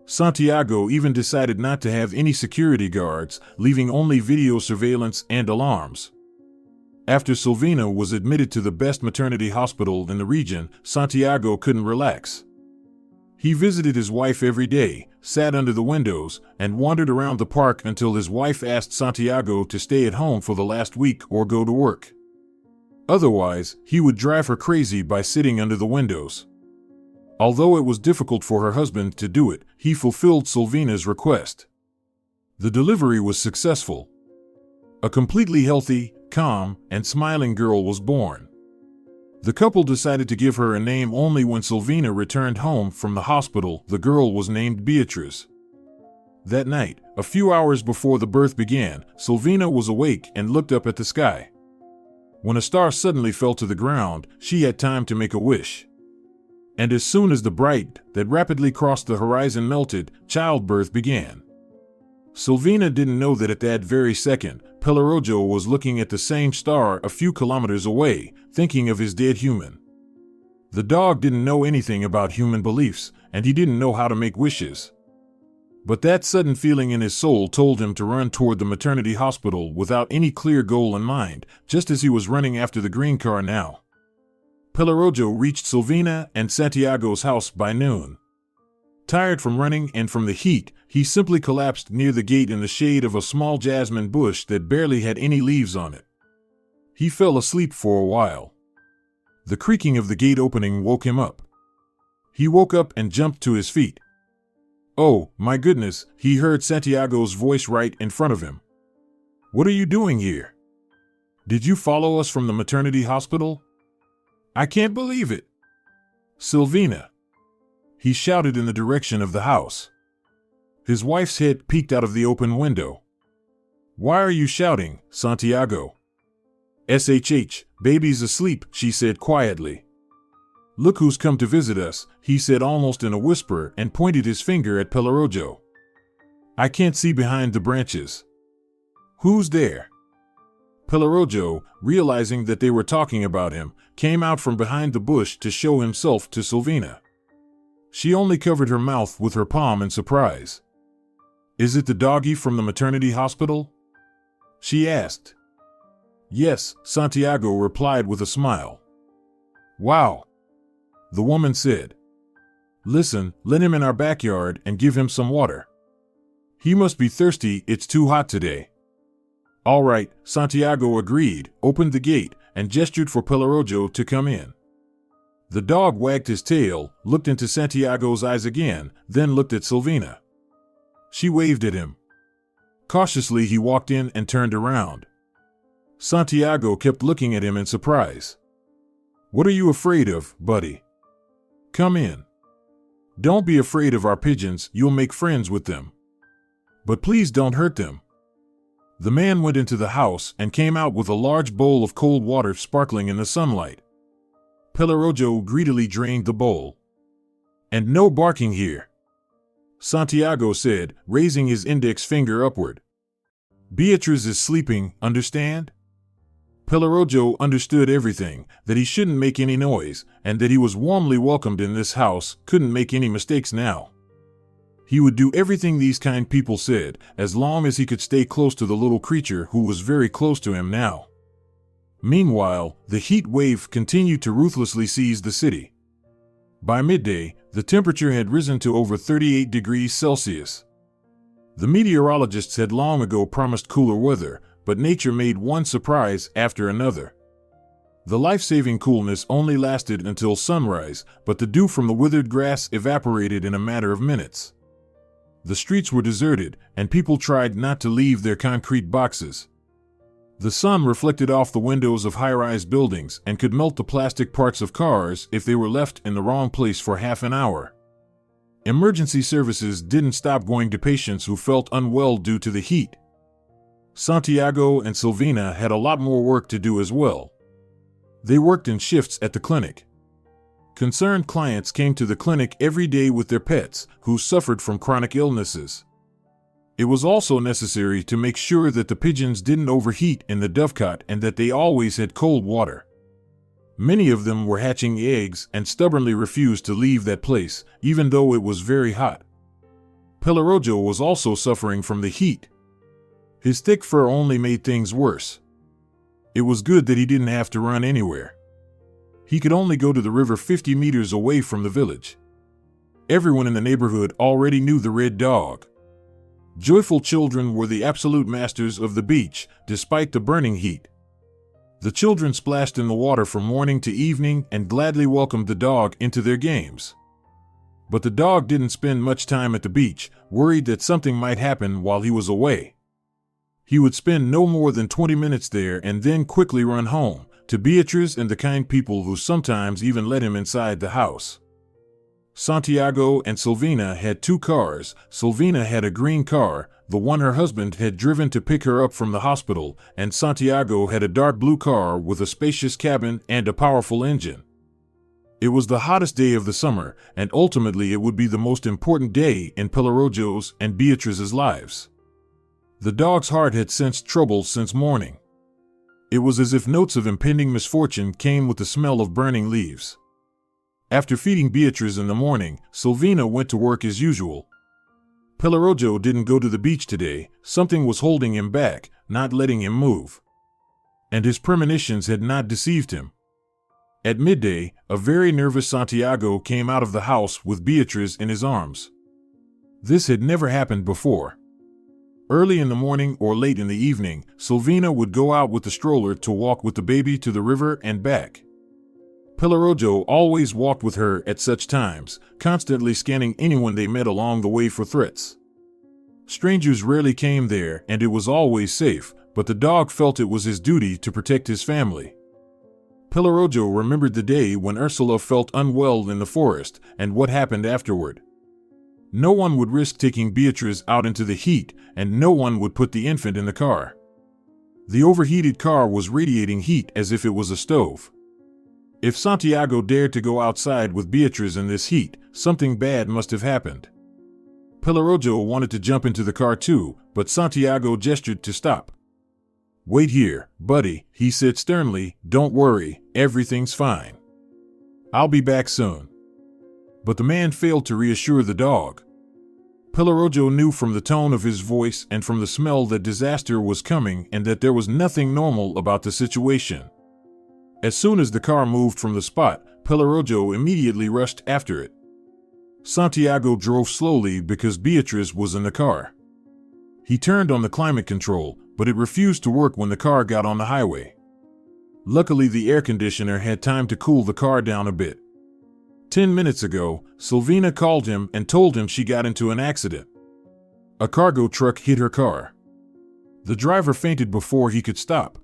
Santiago even decided not to have any security guards, leaving only video surveillance and alarms. After Silvina was admitted to the best maternity hospital in the region, Santiago couldn't relax. He visited his wife every day, sat under the windows, and wandered around the park until his wife asked Santiago to stay at home for the last week or go to work. Otherwise, he would drive her crazy by sitting under the windows. Although it was difficult for her husband to do it, he fulfilled Silvina's request. The delivery was successful. A completely healthy, calm, and smiling girl was born. The couple decided to give her a name only when Silvina returned home from the hospital. The girl was named Beatrice. That night, a few hours before the birth began, Silvina was awake and looked up at the sky. When a star suddenly fell to the ground, she had time to make a wish. And as soon as the bright that rapidly crossed the horizon melted, childbirth began. Silvina didn't know that at that very second, Pellerojo was looking at the same star a few kilometers away, thinking of his dead human. The dog didn't know anything about human beliefs, and he didn't know how to make wishes. But that sudden feeling in his soul told him to run toward the maternity hospital without any clear goal in mind, just as he was running after the green car now. Pellerojo reached Silvina and Santiago's house by noon. Tired from running and from the heat, he simply collapsed near the gate in the shade of a small jasmine bush that barely had any leaves on it. He fell asleep for a while. The creaking of the gate opening woke him up. He woke up and jumped to his feet. Oh, my goodness, he heard Santiago's voice right in front of him. What are you doing here? Did you follow us from the maternity hospital? I can't believe it. Silvina. He shouted in the direction of the house. His wife's head peeked out of the open window. Why are you shouting, Santiago? SHH, baby's asleep, she said quietly. Look who's come to visit us, he said almost in a whisper and pointed his finger at Pellerojo. I can't see behind the branches. Who's there? Pellerojo, realizing that they were talking about him, came out from behind the bush to show himself to Silvina. She only covered her mouth with her palm in surprise. Is it the doggy from the maternity hospital? She asked. Yes, Santiago replied with a smile. Wow. The woman said. Listen, let him in our backyard and give him some water. He must be thirsty, it's too hot today. All right, Santiago agreed, opened the gate, and gestured for Pellerojo to come in. The dog wagged his tail, looked into Santiago's eyes again, then looked at Silvina. She waved at him. Cautiously he walked in and turned around. Santiago kept looking at him in surprise. What are you afraid of, buddy? Come in. Don't be afraid of our pigeons, you'll make friends with them. But please don't hurt them. The man went into the house and came out with a large bowl of cold water sparkling in the sunlight. Pellerojo greedily drained the bowl. "And no barking here," Santiago said, raising his index finger upward. "Beatriz is sleeping, understand?" Pellerojo understood everything, that he shouldn't make any noise, and that he was warmly welcomed in this house, couldn't make any mistakes now. He would do everything these kind people said, as long as he could stay close to the little creature who was very close to him now. Meanwhile, the heat wave continued to ruthlessly seize the city. By midday, the temperature had risen to over 38 degrees Celsius. The meteorologists had long ago promised cooler weather, but nature made one surprise after another. The life-saving coolness only lasted until sunrise, but the dew from the withered grass evaporated in a matter of minutes. The streets were deserted, and people tried not to leave their concrete boxes. The sun reflected off the windows of high-rise buildings and could melt the plastic parts of cars if they were left in the wrong place for half an hour. Emergency services didn't stop going to patients who felt unwell due to the heat. Santiago and Silvina had a lot more work to do as well. They worked in shifts at the clinic. Concerned clients came to the clinic every day with their pets, who suffered from chronic illnesses. It was also necessary to make sure that the pigeons didn't overheat in the dovecot and that they always had cold water. Many of them were hatching eggs and stubbornly refused to leave that place, even though it was very hot. Pellerojo was also suffering from the heat. His thick fur only made things worse. It was good that he didn't have to run anywhere. He could only go to the river 50 meters away from the village. Everyone in the neighborhood already knew the red dog. Joyful children were the absolute masters of the beach, despite the burning heat. The children splashed in the water from morning to evening and gladly welcomed the dog into their games. But the dog didn't spend much time at the beach, worried that something might happen while he was away. He would spend no more than 20 minutes there and then quickly run home, to Beatriz and the kind people who sometimes even let him inside the house. Santiago and Silvina had 2 cars. Silvina had a green car, the one her husband had driven to pick her up from the hospital, and Santiago had a dark blue car with a spacious cabin and a powerful engine. It was the hottest day of the summer, and ultimately it would be the most important day in Pellerojo's and Beatriz's lives. The dog's heart had sensed trouble since morning. It was as if notes of impending misfortune came with the smell of burning leaves. After feeding Beatriz in the morning, Silvina went to work as usual. Pellerojo didn't go to the beach today. Something was holding him back, not letting him move. And his premonitions had not deceived him. At midday, a very nervous Santiago came out of the house with Beatriz in his arms. This had never happened before. Early in the morning or late in the evening, Silvina would go out with the stroller to walk with the baby to the river and back. Pellerojo always walked with her at such times, constantly scanning anyone they met along the way for threats. Strangers rarely came there, and it was always safe, but the dog felt it was his duty to protect his family. Pellerojo remembered the day when Úrsula felt unwell in the forest, and what happened afterward. No one would risk taking Beatriz out into the heat, and no one would put the infant in the car. The overheated car was radiating heat as if it was a stove. If Santiago dared to go outside with Beatriz in this heat, something bad must have happened. Pellerojo wanted to jump into the car too, but Santiago gestured to stop. "Wait here, buddy," he said sternly. "Don't worry, everything's fine. I'll be back soon." But the man failed to reassure the dog. Pellerojo knew from the tone of his voice and from the smell that disaster was coming and that there was nothing normal about the situation. As soon as the car moved from the spot, Pellerojo immediately rushed after it. Santiago drove slowly because Beatriz was in the car. He turned on the climate control, but it refused to work when the car got on the highway. Luckily, the air conditioner had time to cool the car down a bit. 10 minutes ago, Silvina called him and told him she got into an accident. A cargo truck hit her car. The driver fainted before he could stop.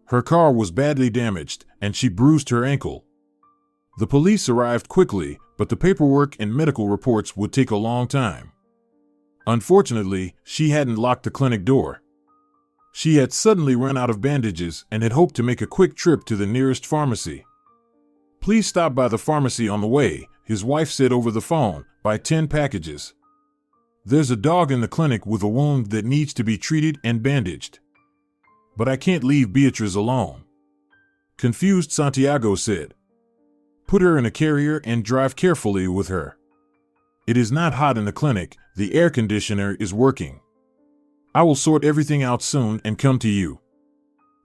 Her car was badly damaged, and she bruised her ankle. The police arrived quickly, but the paperwork and medical reports would take a long time. Unfortunately, she hadn't locked the clinic door. She had suddenly run out of bandages and had hoped to make a quick trip to the nearest pharmacy. Please stop by the pharmacy on the way, his wife said over the phone, buy 10 packages. There's a dog in the clinic with a wound that needs to be treated and bandaged. But I can't leave Beatrice alone. Confused, Santiago said. Put her in a carrier and drive carefully with her. It is not hot in the clinic, the air conditioner is working. I will sort everything out soon and come to you.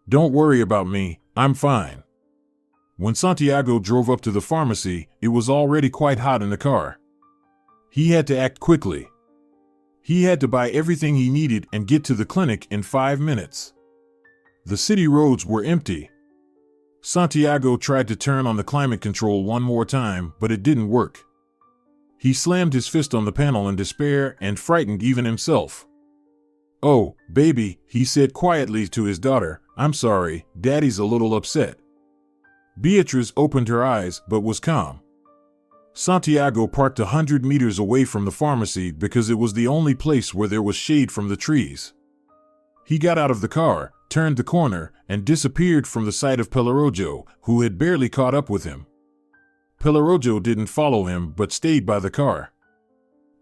Don't worry about me, I'm fine. When Santiago drove up to the pharmacy, it was already quite hot in the car. He had to act quickly. He had to buy everything he needed and get to the clinic in 5 minutes. The city roads were empty. Santiago tried to turn on the climate control one more time, but it didn't work. He slammed his fist on the panel in despair and frightened even himself. Oh, baby, he said quietly to his daughter, I'm sorry, Daddy's a little upset. Beatrice opened her eyes but was calm. Santiago parked 100 meters away from the pharmacy because it was the only place where there was shade from the trees. He got out of the car, turned the corner, and disappeared from the sight of Pellerojo, who had barely caught up with him. Pellerojo didn't follow him but stayed by the car.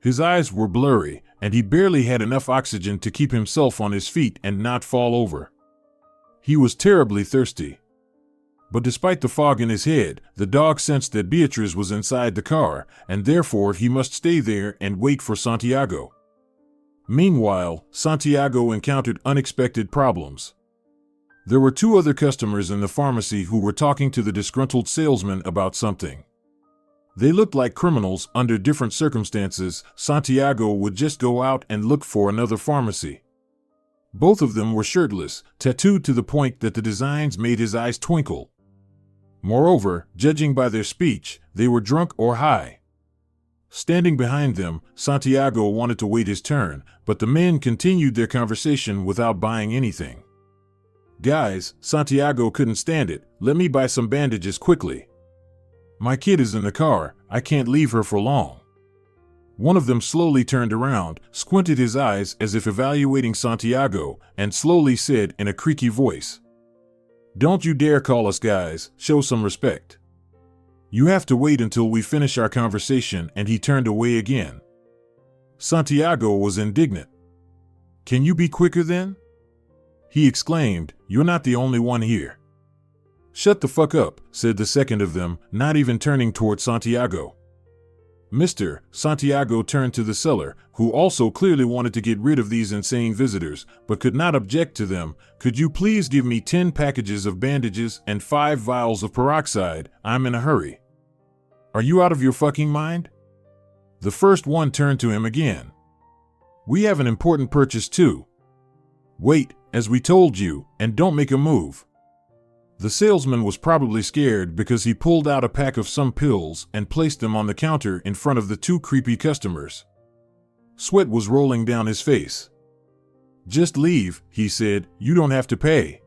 His eyes were blurry, and he barely had enough oxygen to keep himself on his feet and not fall over. He was terribly thirsty. But despite the fog in his head, the dog sensed that Beatrice was inside the car, and therefore he must stay there and wait for Santiago. Meanwhile, Santiago encountered unexpected problems. There were 2 other customers in the pharmacy who were talking to the disgruntled salesman about something. They looked like criminals under different circumstances. Santiago would just go out and look for another pharmacy. Both of them were shirtless, tattooed to the point that the designs made his eyes twinkle. Moreover, judging by their speech, they were drunk or high. Standing behind them, Santiago wanted to wait his turn, but the men continued their conversation without buying anything. Guys, Santiago couldn't stand it, let me buy some bandages quickly. My kid is in the car, I can't leave her for long. One of them slowly turned around, squinted his eyes as if evaluating Santiago, and slowly said in a creaky voice, Don't you dare call us guys, show some respect. You have to wait until we finish our conversation, and he turned away again. Santiago was indignant. Can you be quicker then? He exclaimed, You're not the only one here. Shut the fuck up, said the second of them, not even turning toward Santiago. Mr. Santiago turned to the seller, who also clearly wanted to get rid of these insane visitors, but could not object to them. Could you please give me 10 packages of bandages and 5 vials of peroxide? I'm in a hurry. Are you out of your fucking mind? The first one turned to him again. We have an important purchase too. Wait, as we told you, and don't make a move. The salesman was probably scared because he pulled out a pack of some pills and placed them on the counter in front of the 2 creepy customers. Sweat was rolling down his face. Just leave, he said, you don't have to pay.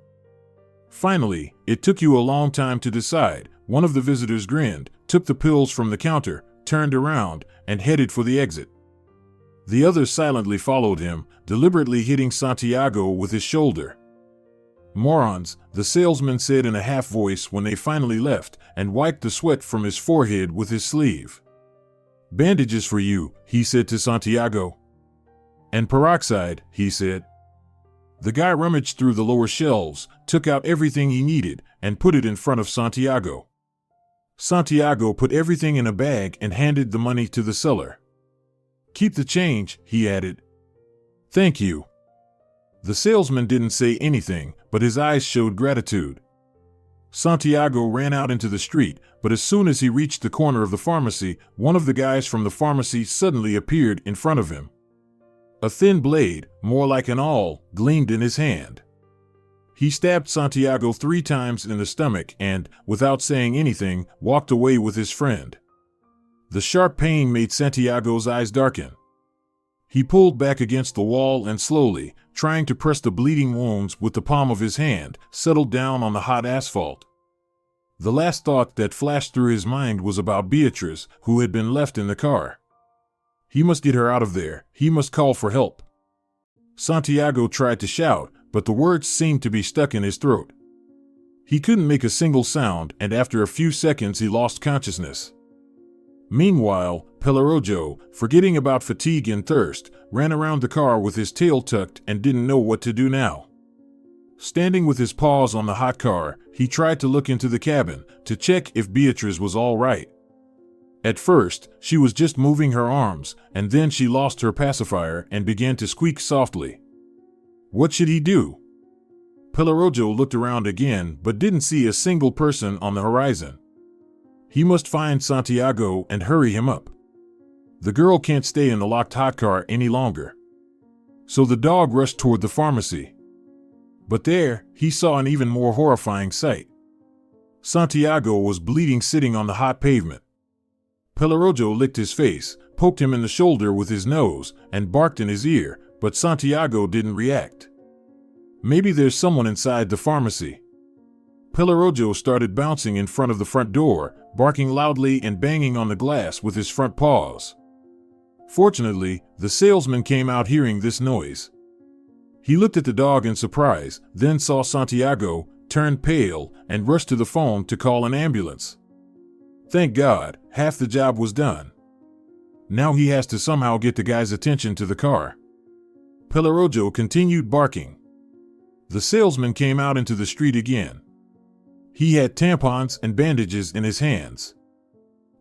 Finally, it took you a long time to decide. One of the visitors grinned, took the pills from the counter, turned around, and headed for the exit. The others silently followed him, deliberately hitting Santiago with his shoulder. Morons, the salesman said in a half voice when they finally left, and wiped the sweat from his forehead with his sleeve. Bandages for you, he said to Santiago. And peroxide, he said. The guy rummaged through the lower shelves, took out everything he needed, and put it in front of Santiago. Santiago put everything in a bag and handed the money to the seller. Keep the change, he added. Thank you. The salesman didn't say anything, but his eyes showed gratitude. Santiago ran out into the street, but as soon as he reached the corner of the pharmacy, one of the guys from the pharmacy suddenly appeared in front of him. A thin blade, more like an awl, gleamed in his hand. He stabbed Santiago 3 times in the stomach and, without saying anything, walked away with his friend. The sharp pain made Santiago's eyes darken. He pulled back against the wall and slowly, trying to press the bleeding wounds with the palm of his hand, settled down on the hot asphalt. The last thought that flashed through his mind was about Beatrice, who had been left in the car. He must get her out of there. He must call for help. Santiago tried to shout, but the words seemed to be stuck in his throat. He couldn't make a single sound, and after a few seconds he lost consciousness. Meanwhile, Pellerojo, forgetting about fatigue and thirst, ran around the car with his tail tucked and didn't know what to do now. Standing with his paws on the hot car, he tried to look into the cabin to check if Beatrice was all right. At first, she was just moving her arms, and then she lost her pacifier and began to squeak softly. What should he do? Pellerojo looked around again but didn't see a single person on the horizon. He must find Santiago and hurry him up. The girl can't stay in the locked hot car any longer. So the dog rushed toward the pharmacy. But there, he saw an even more horrifying sight. Santiago was bleeding sitting on the hot pavement. Pellerojo licked his face, poked him in the shoulder with his nose, and barked in his ear, but Santiago didn't react. Maybe there's someone inside the pharmacy. Pellerojo started bouncing in front of the front door, barking loudly and banging on the glass with his front paws. Fortunately, the salesman came out hearing this noise. He looked at the dog in surprise, then saw Santiago, turned pale, and rushed to the phone to call an ambulance. Thank God, half the job was done. Now he has to somehow get the guy's attention to the car. Pellerojo continued barking. The salesman came out into the street again. He had tampons and bandages in his hands.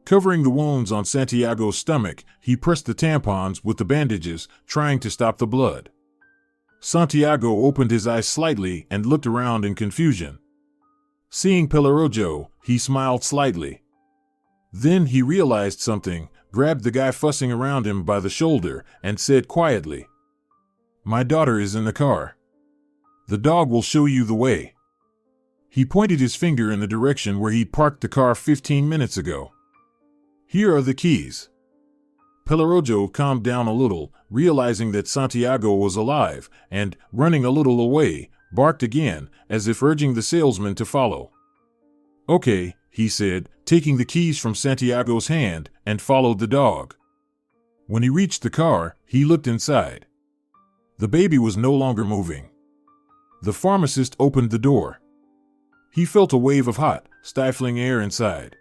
Covering the wounds on Santiago's stomach, he pressed the tampons with the bandages, trying to stop the blood. Santiago opened his eyes slightly and looked around in confusion. Seeing Pellerojo, he smiled slightly. Then he realized something, grabbed the guy fussing around him by the shoulder, and said quietly, "My daughter is in the car. The dog will show you the way." He pointed his finger in the direction where he'd parked the car 15 minutes ago. "Here are the keys." Pellerojo calmed down a little, realizing that Santiago was alive, and, running a little away, barked again, as if urging the salesman to follow. "Okay," he said, taking the keys from Santiago's hand, and followed the dog. When he reached the car, he looked inside. The baby was no longer moving. The pharmacist opened the door. He felt a wave of hot, stifling air inside.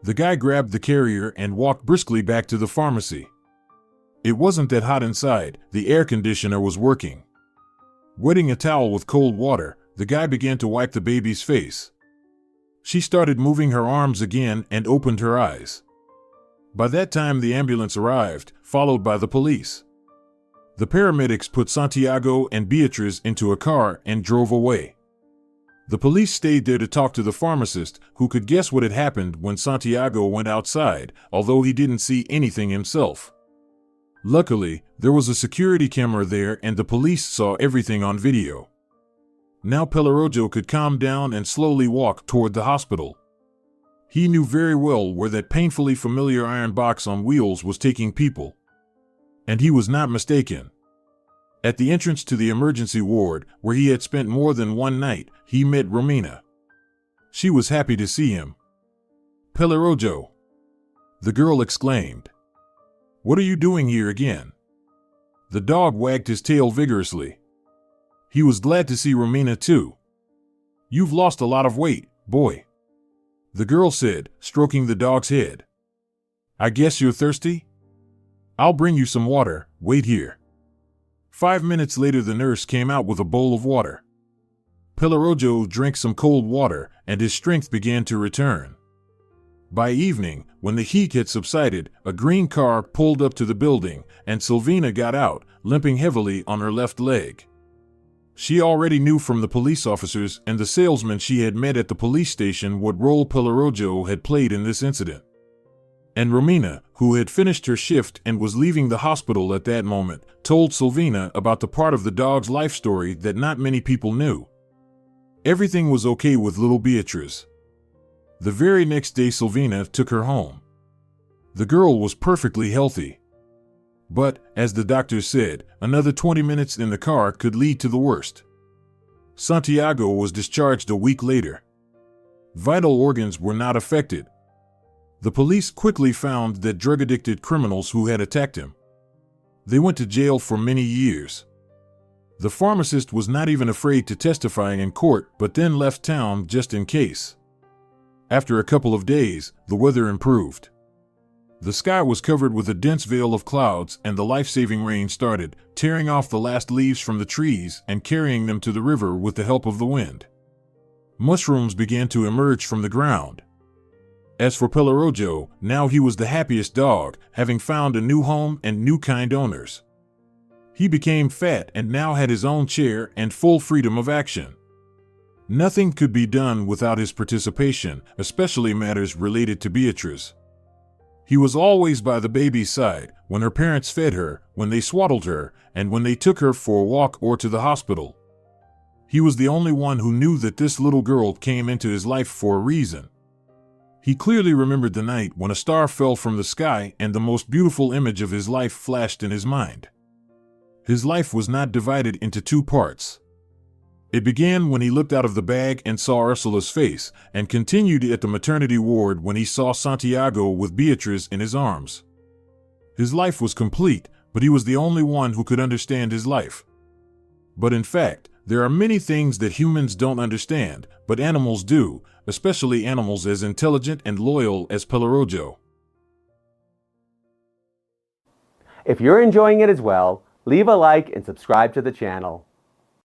The guy grabbed the carrier and walked briskly back to the pharmacy. It wasn't that hot inside, the air conditioner was working. Wetting a towel with cold water, the guy began to wipe the baby's face. She started moving her arms again and opened her eyes. By that time the ambulance arrived, followed by the police. The paramedics put Santiago and Beatrice into a car and drove away. The police stayed there to talk to the pharmacist, who could guess what had happened when Santiago went outside, although he didn't see anything himself. Luckily, there was a security camera there and the police saw everything on video. Now Pellerojo could calm down and slowly walk toward the hospital. He knew very well where that painfully familiar iron box on wheels was taking people. And he was not mistaken. At the entrance to the emergency ward, where he had spent more than one night, he met Romina. She was happy to see him. "Pellerojo!" the girl exclaimed. "What are you doing here again?" The dog wagged his tail vigorously. He was glad to see Romina too. "You've lost a lot of weight, boy," the girl said, stroking the dog's head. "I guess you're thirsty? I'll bring you some water, wait here." 5 minutes later the nurse came out with a bowl of water. Pellerojo drank some cold water, and his strength began to return. By evening, when the heat had subsided, a green car pulled up to the building, and Silvina got out, limping heavily on her left leg. She already knew from the police officers and the salesman she had met at the police station what role Pellerojo had played in this incident. And Romina, who had finished her shift and was leaving the hospital at that moment, told Silvina about the part of the dog's life story that not many people knew. Everything was okay with little Beatrice. The very next day Silvina took her home. The girl was perfectly healthy. But, as the doctor said, another 20 minutes in the car could lead to the worst. Santiago was discharged a week later. Vital organs were not affected. The police quickly found that drug-addicted criminals who had attacked him. They went to jail for many years. The pharmacist was not even afraid to testify in court, but then left town just in case. After a couple of days, the weather improved. The sky was covered with a dense veil of clouds, and the life-saving rain started, tearing off the last leaves from the trees and carrying them to the river with the help of the wind. Mushrooms began to emerge from the ground. As for Pellerojo, now he was the happiest dog, having found a new home and new kind owners. He became fat and now had his own chair and full freedom of action. Nothing could be done without his participation, especially matters related to Beatrice. He was always by the baby's side, when her parents fed her, when they swaddled her, and when they took her for a walk or to the hospital. He was the only one who knew that this little girl came into his life for a reason. He clearly remembered the night when a star fell from the sky and the most beautiful image of his life flashed in his mind. His life was not divided into two parts. It began when he looked out of the bag and saw Ursula's face, and continued at the maternity ward when he saw Santiago with Beatrice in his arms. His life was complete, but he was the only one who could understand his life. But in fact, there are many things that humans don't understand, but animals do, especially animals as intelligent and loyal as Pellerojo. If you're enjoying it as well, leave a like and subscribe to the channel.